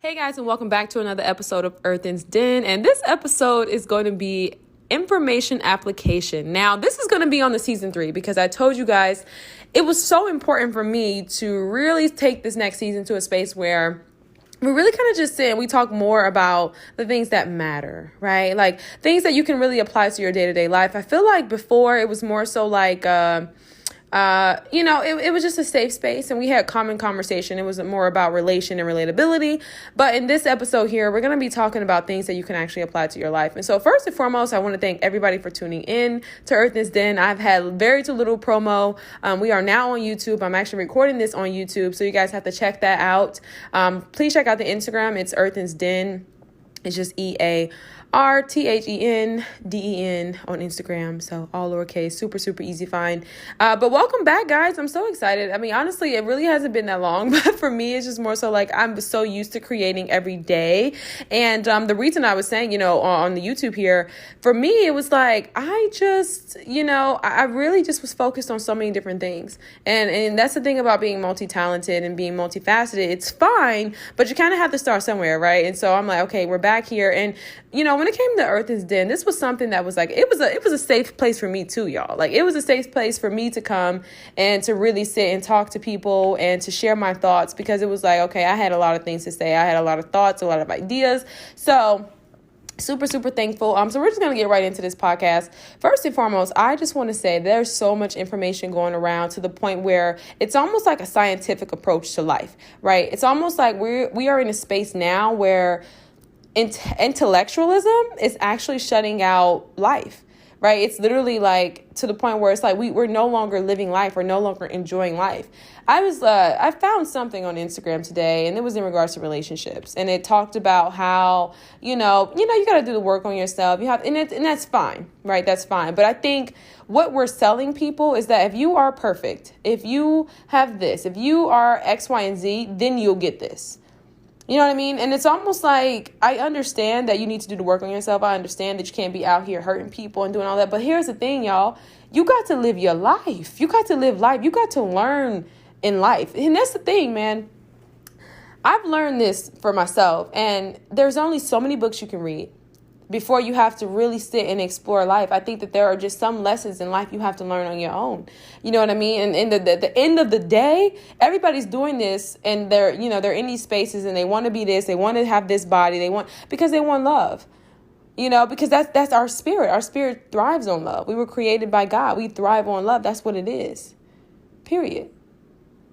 Hey guys, and welcome back to another episode of Earthen's Den. And this episode is going to be information application. Now, this is going to be on the season 3 because I told you guys it was so important for me to really take this next season to a space where we really kind of just sit and we talk more about the things that matter, right? Like things that you can really apply to your day-to-day life. I feel like before it was more so like, it was just a safe space and we had common conversation. It was more about relation and relatability. But in this episode here, we're going to be talking about things that you can actually apply to your life. And so first and foremost, I want to thank everybody for tuning in to Earthen's Den. I've had very too little promo. We are now on YouTube. I'm actually recording this on YouTube, so you guys have to check that out. Please check out the Instagram. It's Earthen's Den. It's just EARTHENDEN on Instagram. So all lowercase, super, super easy find. But welcome back, guys. I'm so excited. I mean, honestly, it really hasn't been that long, but for me, it's just more so like I'm so used to creating every day. And the reason I was saying, on the YouTube here, for me, it was like, I really just was focused on so many different things. And that's the thing about being multi-talented and being multifaceted. It's fine, but you kind of have to start somewhere, right? And so I'm like, okay, we're back here. And, when it came to Earthen's Den, this was something that was like, it was a safe place for me too, y'all. Like it was a safe place for me to come and to really sit and talk to people and to share my thoughts, because it was like, okay, I had a lot of things to say. I had a lot of thoughts, a lot of ideas. So super, super thankful. So we're just going to get right into this podcast. First and foremost, I just want to say there's so much information going around to the point where it's almost like a scientific approach to life, right? It's almost like we are in a space now where intellectualism is actually shutting out life, right? It's literally like to the point where it's like we're no longer living life. We're no longer enjoying life. I found something on Instagram today, and it was in regards to relationships, and it talked about how you got to do the work on yourself. And that's fine, right? That's fine. But I think what we're selling people is that if you are perfect, if you have this, if you are X, Y, and Z, then you'll get this. You know what I mean? And it's almost like, I understand that you need to do the work on yourself. I understand that you can't be out here hurting people and doing all that. But here's the thing, y'all. You got to live your life. You got to live life. You got to learn in life. And that's the thing, man. I've learned this for myself. And there's only so many books you can read before you have to really sit and explore life. I think that there are just some lessons in life you have to learn on your own. You know what I mean? And the end of the day, everybody's doing this, and they're in these spaces and they want to be this, they want to have this body, because they want love. Because that's our spirit. Our spirit thrives on love. We were created by God. We thrive on love. That's what it is. Period.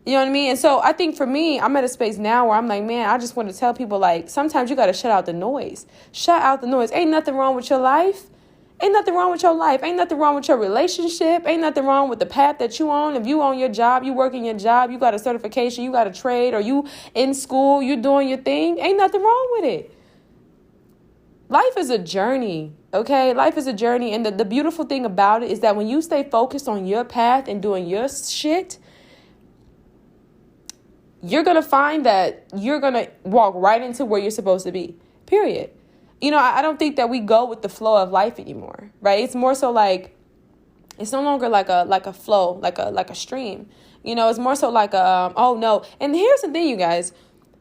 You know what I mean? And so I think for me, I'm at a space now where I'm like, man, I just want to tell people, like, sometimes you got to shut out the noise. Shut out the noise. Ain't nothing wrong with your life. Ain't nothing wrong with your life. Ain't nothing wrong with your relationship. Ain't nothing wrong with the path that you on. If you own your job, you work in your job, you got a certification, you got a trade, or you in school, you doing your thing. Ain't nothing wrong with it. Life is a journey, okay? Life is a journey. And the beautiful thing about it is that when you stay focused on your path and doing your shit, you're going to find that you're going to walk right into where you're supposed to be, period. I don't think that we go with the flow of life anymore, right? It's more so like, it's no longer like a flow, like a stream. It's more so like oh no. And here's the thing, you guys,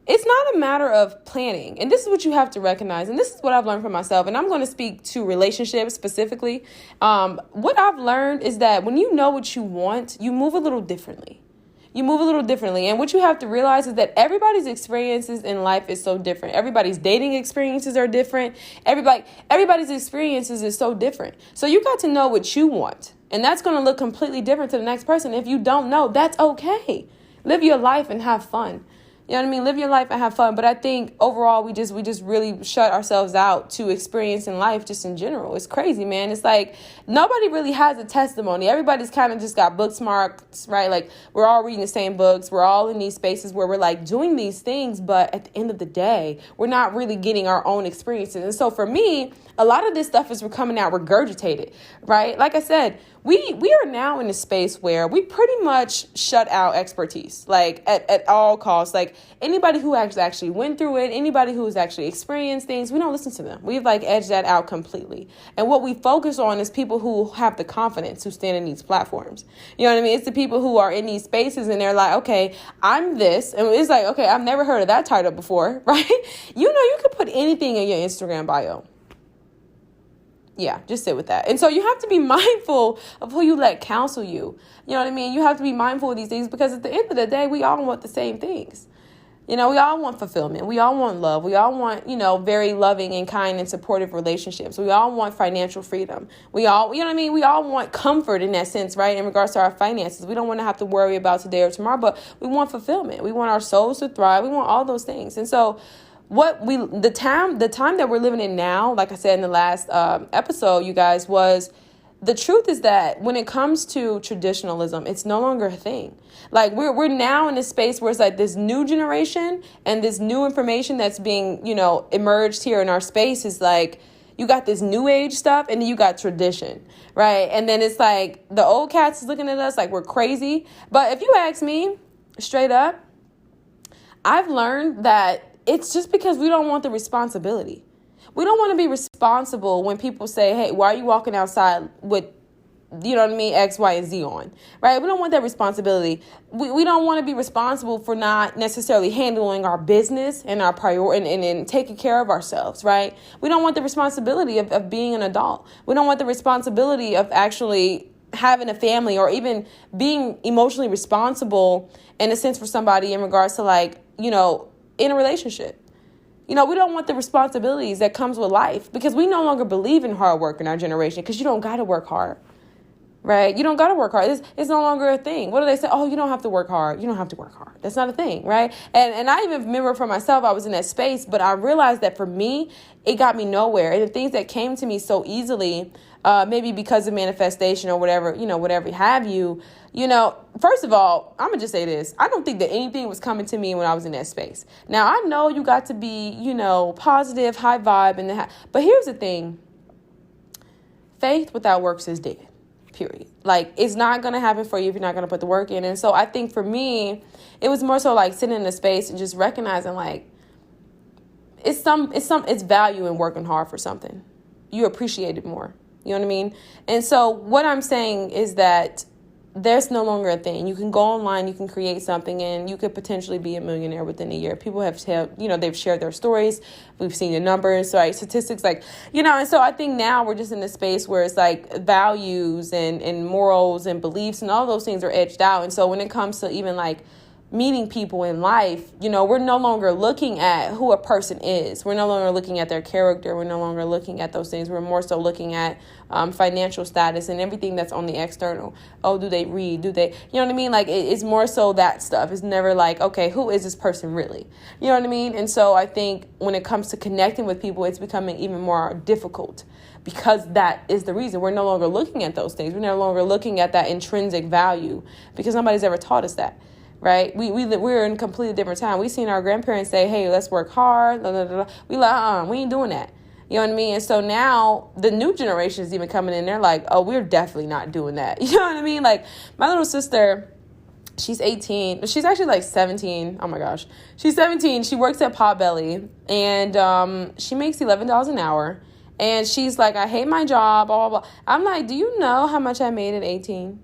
it's not a matter of planning. And this is what you have to recognize. And this is what I've learned for myself. And I'm going to speak to relationships specifically. What I've learned is that when you know what you want, you move a little differently. And what you have to realize is that everybody's experiences in life is so different. Everybody's dating experiences are different. Everybody's experiences is so different. So you got to know what you want. And that's going to look completely different to the next person. If you don't know, that's okay. Live your life and have fun. You know what I mean? Live your life and have fun. But I think overall, we just really shut ourselves out to experiencing life just in general. It's crazy, man. It's like nobody really has a testimony. Everybody's kind of just got bookmarks, right? Like we're all reading the same books. We're all in these spaces where we're like doing these things. But at the end of the day, we're not really getting our own experiences. And so for me, a lot of this stuff is coming out regurgitated, right? Like I said, we are now in a space where we pretty much shut out expertise, like at all costs. Like anybody who actually went through it, anybody who's actually experienced things, we don't listen to them. We've like edged that out completely. And what we focus on is people who have the confidence, who stand in these platforms. You know what I mean? It's the people who are in these spaces and they're like, okay, I'm this. And it's like, okay, I've never heard of that title before, right? You could put anything in your Instagram bio. Yeah, just sit with that. And so you have to be mindful of who you let counsel you. You know what I mean? You have to be mindful of these things because at the end of the day, we all want the same things. We all want fulfillment. We all want love. We all want, very loving and kind and supportive relationships. We all want financial freedom. We all, we all want comfort in that sense, right? In regards to our finances. We don't want to have to worry about today or tomorrow, but we want fulfillment. We want our souls to thrive. We want all those things. And so the time that we're living in now, like I said in the last episode, you guys, was the truth is that when it comes to traditionalism, it's no longer a thing. Like we're now in a space where it's like this new generation and this new information that's being, emerged here in our space is like, you got this new age stuff and then you got tradition, right? And then it's like the old cats is looking at us like we're crazy. But if you ask me straight up, I've learned that it's just because we don't want the responsibility. We don't want to be responsible when people say, hey, why are you walking outside with, X, Y, and Z on, right? We don't want that responsibility. We don't want to be responsible for not necessarily handling our business and our priority and taking care of ourselves, right? We don't want the responsibility of being an adult. We don't want the responsibility of actually having a family or even being emotionally responsible in a sense for somebody in regards to in a relationship. We don't want the responsibilities that comes with life because we no longer believe in hard work in our generation because you don't got to work hard, right? You don't got to work hard. It's no longer a thing. What do they say? Oh, you don't have to work hard. You don't have to work hard. That's not a thing, right? And I even remember for myself, I was in that space, but I realized that for me, it got me nowhere. And the things that came to me so easily, maybe because of manifestation or whatever, whatever have you, first of all, I'm going to just say this. I don't think that anything was coming to me when I was in that space. Now, I know you got to be, positive, high vibe. But here's the thing. Faith without works is dead, period. Like, it's not going to happen for you if you're not going to put the work in. And so I think for me, it was more so like sitting in a space and just recognizing like it's value in working hard for something. You appreciate it more. You know what I mean? And so what I'm saying is that there's no longer a thing. You can go online, you can create something, and you could potentially be a millionaire within a year. People have they've shared their stories. We've seen the numbers, right? Statistics, and so I think now we're just in a space where it's like values and morals and beliefs and all those things are edged out. And so when it comes to even like meeting people in life, we're no longer looking at who a person is. We're no longer looking at their character. We're no longer looking at those things. We're more so looking at financial status and everything that's on the external. Oh, do they read? Do they, you know what I mean? Like it's more so that stuff. It's never like, okay, who is this person really? You know what I mean? And so I think when it comes to connecting with people, it's becoming even more difficult because that is the reason. We're no longer looking at those things. We're no longer looking at that intrinsic value because nobody's ever taught us that. Right? We're in a completely different time. We've seen our grandparents say, hey, let's work hard. Blah, blah, blah. We like, we ain't doing that. You know what I mean? And so now the new generation is even coming in. They're like, oh, we're definitely not doing that. You know what I mean? Like my little sister, she's 18. She's actually like 17. Oh my gosh. She's 17. She works at Potbelly and she makes $11 an hour. And she's like, I hate my job, blah, blah, blah. I'm like, do you know how much I made at 18?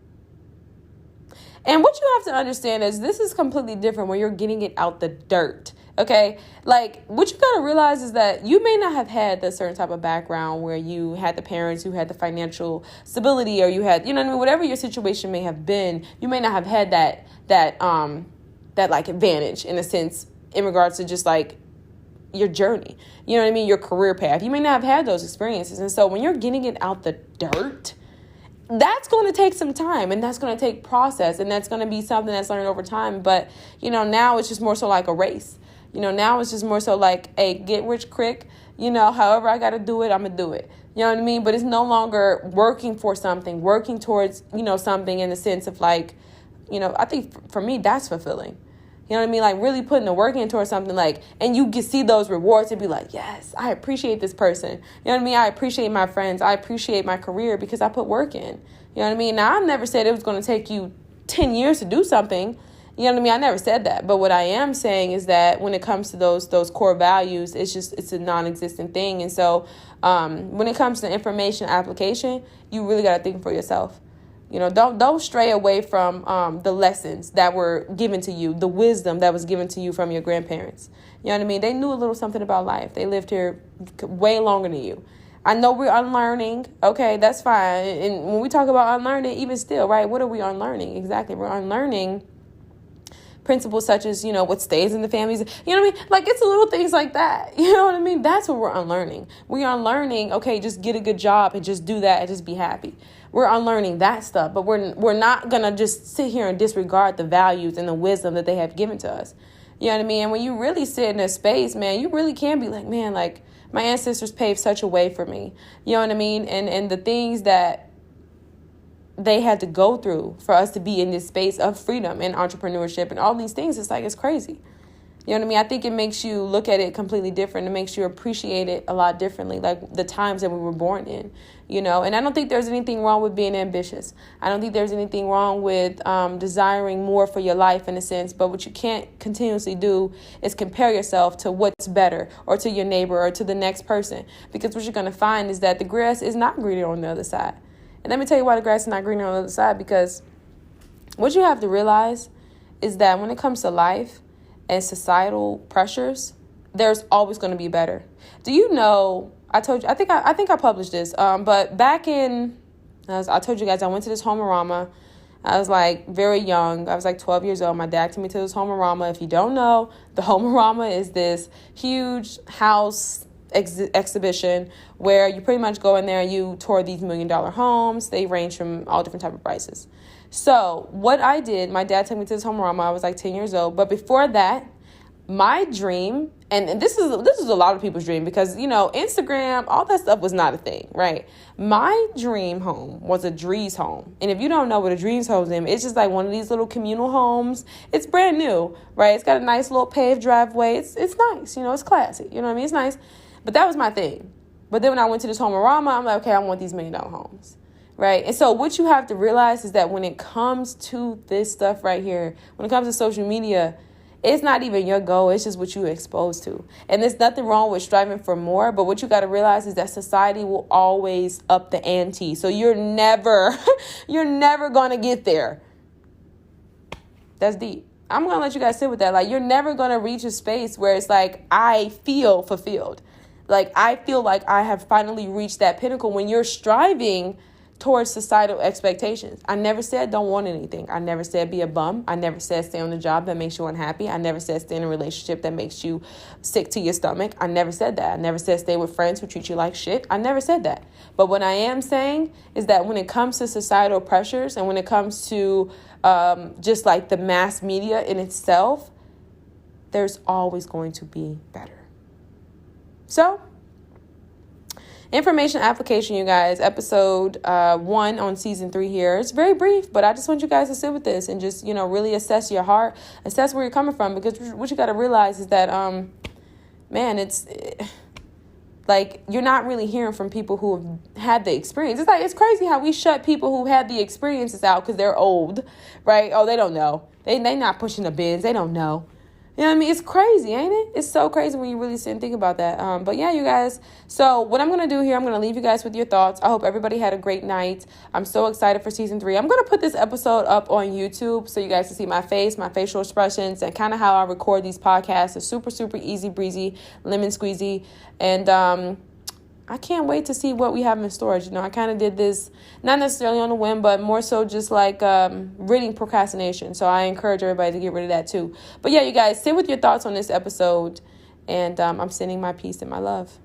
And what you have to understand is this is completely different when you're getting it out the dirt, okay? Like, what you got to realize is that you may not have had the certain type of background where you had the parents who had the financial stability or you had, you know what I mean? Whatever your situation may have been, you may not have had that like advantage in a sense in regards to just like your journey, you know what I mean? Your career path. You may not have had those experiences. And so when you're getting it out the dirt, that's going to take some time and that's going to take process and that's going to be something that's learned over time. But, now it's just more so like a race. Now it's just more so like a get rich quick, however I got to do it, I'm going to do it. You know what I mean? But it's no longer working for something, working towards, something in the sense of like, I think for me, that's fulfilling. You know what I mean? Like really putting the work in towards something, like, and you can see those rewards and be like, yes, I appreciate this person. You know what I mean? I appreciate my friends. I appreciate my career because I put work in. You know what I mean? Now, I've never said it was going to take you 10 years to do something. You know what I mean? I never said that. But what I am saying is that when it comes to those core values, it's a non-existent thing. And so when it comes to information application, you really got to think for yourself. You know, don't stray away from the lessons that were given to you, the wisdom that was given to you from your grandparents. You know what I mean? They knew a little something about life. They lived here way longer than you. I know we're unlearning. Okay, that's fine. And when we talk about unlearning, even still, right, what are we unlearning? Exactly. We're unlearning principles such as, you know, what stays in the families. You know what I mean? Like, it's little things like that. You know what I mean? That's what we're unlearning. We are unlearning, okay, just get a good job and just do that and just be happy. We're unlearning that stuff, but we're not going to just sit here and disregard the values and the wisdom that they have given to us. You know what I mean? And when you really sit in a space, man, you really can be like, man, like, my ancestors paved such a way for me. You know what I mean? And the things that they had to go through for us to be in this space of freedom and entrepreneurship and all these things, it's like, it's crazy. You know what I mean? I think it makes you look at it completely different. It makes you appreciate it a lot differently, like the times that we were born in, you know. And I don't think there's anything wrong with being ambitious. I don't think there's anything wrong with desiring more for your life in a sense. But what you can't continuously do is compare yourself to what's better or to your neighbor or to the next person. Because what you're going to find is that the grass is not greener on the other side. And let me tell you why the grass is not greener on the other side. Because what you have to realize is that when it comes to life and societal pressures, there's always going to be better. Do you know, I told you, I think I published this, but back in, I told you guys, I went to this Home-A-Rama. I was like very young. I was like 12 years old. My dad took me to this Home-A-Rama. If you don't know, the Home-A-Rama is this huge house exhibition where you pretty much go in there and you tour these $1 million homes. They range from all different type of prices. So what I did, my dad took me to this Home-A-Rama. I was like 10 years old. But before that, my dream, and this is a lot of people's dream because, you know, Instagram, all that stuff was not a thing, right? My dream home was a Drees home. And if you don't know what a Drees home is, it's just like one of these little communal homes. It's brand new, right? It's got a nice little paved driveway. It's nice, you know, it's classy. You know what I mean? It's nice. But that was my thing. But then when I went to this Home-A-Rama, I'm like, okay, I want these $1 million homes. Right. And so what you have to realize is that when it comes to this stuff right here, when it comes to social media, it's not even your goal. It's just what you're exposed to. And there's nothing wrong with striving for more. But what you got to realize is that society will always up the ante. So you're never going to get there. That's deep. I'm going to let you guys sit with that. Like, you're never going to reach a space where it's like, I feel fulfilled. Like, I feel like I have finally reached that pinnacle when you're striving towards societal expectations. I never said don't want anything. I never said be a bum. I never said stay on the job that makes you unhappy. I never said stay in a relationship that makes you sick to your stomach. I never said that. I never said stay with friends who treat you like shit. I never said that. But what I am saying is that when it comes to societal pressures and when it comes to just like the mass media in itself, there's always going to be better. So, information application, you guys, episode 1 on season 3 here. It's very brief, but I just want you guys to sit with this and just, you know, really assess your heart, assess where you're coming from, because what you got to realize is that, man, it's like you're not really hearing from people who have had the experience. It's like, it's crazy how we shut people who had the experiences out because they're old, right? Oh, they don't know. They not pushing the bins. They don't know. You know what I mean? It's crazy, ain't it? It's so crazy when you really sit and think about that. But yeah, you guys. So what I'm going to do here, I'm going to leave you guys with your thoughts. I hope everybody had a great night. I'm so excited for season 3. I'm going to put this episode up on YouTube so you guys can see my face, my facial expressions, and kind of how I record these podcasts. It's super, super easy breezy, lemon squeezy. And I can't wait to see what we have in storage. You know, I kind of did this, not necessarily on a whim, but more so just like ridding procrastination. So I encourage everybody to get rid of that too. But yeah, you guys, sit with your thoughts on this episode. And I'm sending my peace and my love.